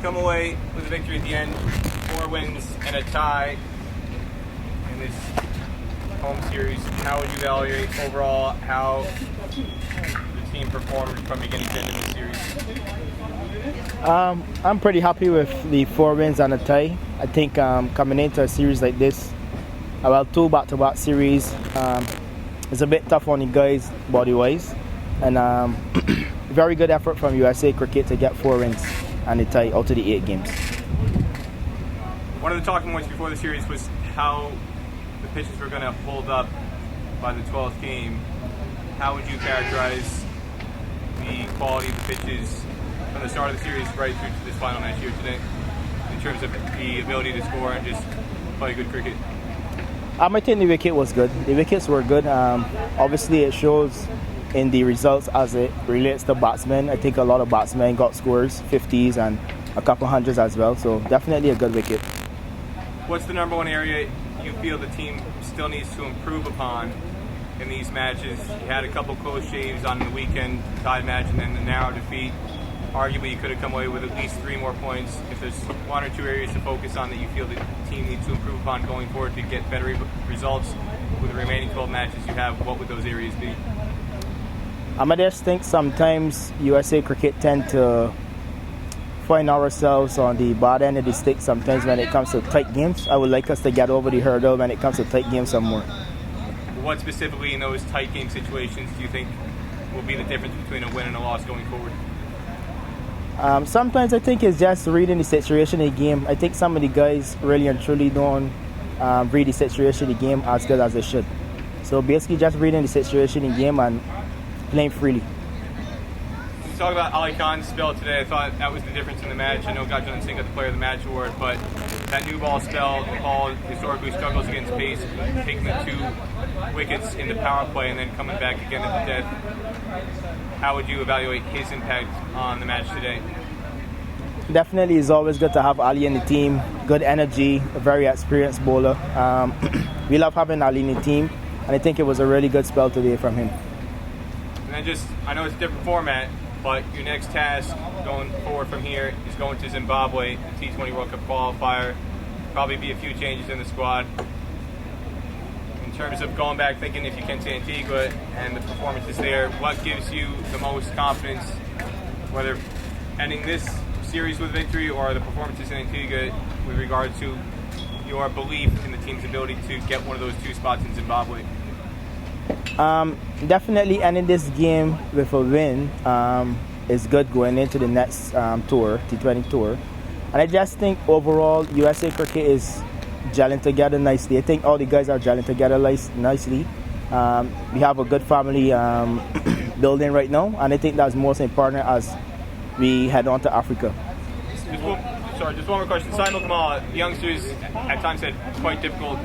come away with a victory at the end, 4 wins and a tie in this home series. How would you evaluate overall how the team performed from beginning to end in the series? I'm pretty happy with the 4 wins and a tie. I think coming into a series like this, 2 back-to-back series, it's a bit tough on the guys body-wise, and very good effort from USA Cricket to get 4 wins and a tie out of the 8 games. One of the talking points before the series was how the pitches were going to hold up by the 12th game. How would you characterize the quality of the pitches from the start of the series right through to this final match here today, in terms of the ability to score and just play good cricket? I think the wicket was good. The wickets were good. Obviously, it shows in the results as it relates to batsmen. I think a lot of batsmen got scores, 50s and a couple hundreds as well. So definitely a good wicket. What's the number one area you feel the team still needs to improve upon in these matches? You had a couple close shaves on the weekend, tied match, and then the narrow defeat. Arguably, you could have come away with at least 3 more points. If there's 1 or 2 areas to focus on that you feel the team needs to improve upon going forward to get better results with the remaining 12 matches you have, what would those areas be? I just think sometimes USA Cricket tend to find ourselves on the bad end of the stick sometimes when it comes to tight games. I would like us to get over the hurdle when it comes to tight games some more. What specifically in those tight game situations do you think will be the difference between a win and a loss going forward? Sometimes I think it's just reading the situation of the game. I think some of the guys really and truly don't read the situation of the game as good as they should. So basically just reading the situation of the game and playing freely. You talk about Ali Khan's spell today. I thought that was the difference in the match. I know Gajendra Singh got the Player of the Match award, but that new ball spell, Nepal historically struggles against pace, taking the 2 wickets in the power play and then coming back again at the death. How would you evaluate his impact on the match today? Definitely, it's always good to have Ali in the team. Good energy, a very experienced bowler. We love having Ali in the team, and I think it was a really good spell today from him. And then I know it's a different format, but your next task going forward from here is going to Zimbabwe, the T20 World Cup qualifier. Probably be a few changes in the squad. In terms of going back, thinking if you can to Antigua and the performances there, what gives you the most confidence, whether ending this series with victory or the performances in Antigua with regard to your belief in the team's ability to get one of those 2 spots in Zimbabwe? Definitely ending this game with a win is good going into the next tour, T20 tour. And I just think overall USA Cricket is gelling together nicely. I think all the guys are gelling together nicely. We have a good family building right now, and I think that's most important as we head on to Africa. Just one more question. Simon Kamala, the youngsters at times had quite difficult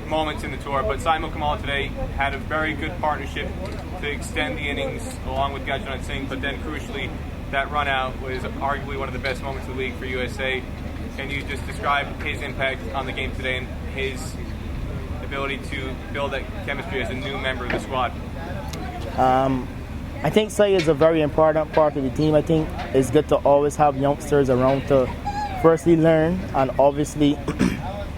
moments in the tour, but Simon Kamala today had a very good partnership to extend the innings along with Gajendra Singh, but then crucially that run out was arguably one of the best moments of the league for USA. Can you just describe his impact on the game today and his ability to build that chemistry as a new member of the squad? I think Sai is a very important part of the team. I think it's good to always have youngsters around to firstly learn, and obviously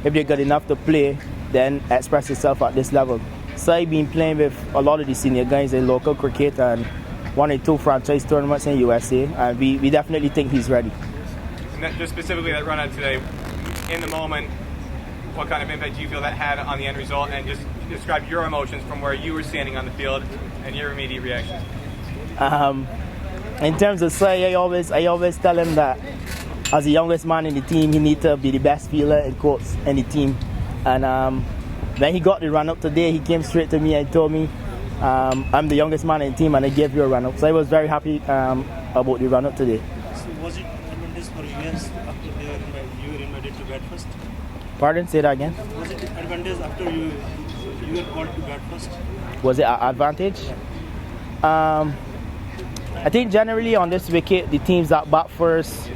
if you're good enough to play, then express yourself at this level. Sai been playing with a lot of the senior guys in local cricket and 1 or 2 franchise tournaments in USA, and we definitely think he's ready. And that, just specifically that run out today, in the moment, what kind of impact do you feel that had on the end result, and just describe your emotions from where you were standing on the field and your immediate reactions? In terms of Sai, I always tell him that as the youngest man in the team, he needs to be the best fielder and coach in the team. And when he got the run up today, he came straight to me and told me, I'm the youngest man in the team and I gave you a run up. So I was very happy about the run up today. So was it advantage for US after you were invited to bat first? Pardon, say that again? Was it advantage after you were called to bat first? Was it an advantage? I think generally on this wicket, the teams that bat first,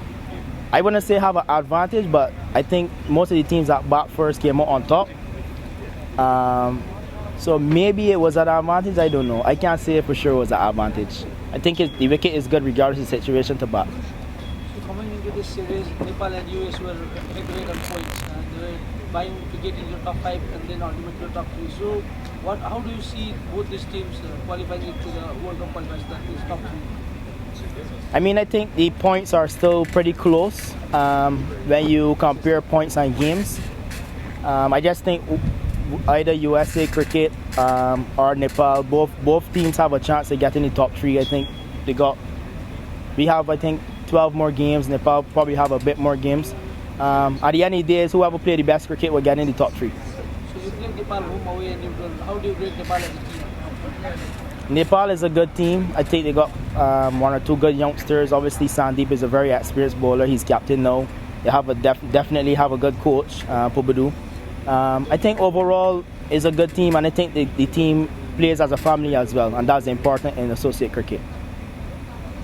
I wouldn't say have an advantage, but I think most of the teams that bat first came out on top. So maybe it was an advantage, I don't know. I can't say for sure it was an advantage. I think the wicket is good regardless of the situation to bat. So coming into into this series, Nepal and US were head-to-head on points, and they were vying to get into the top 5 and then ultimately the top 3. So, how do you see both these teams qualifying into the World Cup qualifiers, that is top 3? I mean, I think the points are still pretty close when you compare points and games. I just think either USA Cricket or Nepal, both teams have a chance to get in the top 3. I think we have 12 more games. Nepal probably have a bit more games. At the end of the day, whoever play the best cricket will get in the top 3. So you play Nepal home, away, and neutral. How do you rate Nepal as a team? Nepal is a good team. I think they got 1 or 2 good youngsters. Obviously, Sandeep is a very experienced bowler. He's captain now. They have definitely have a good coach, Pobadu. I think overall is a good team, and I think the team plays as a family as well, and that's important in associate cricket.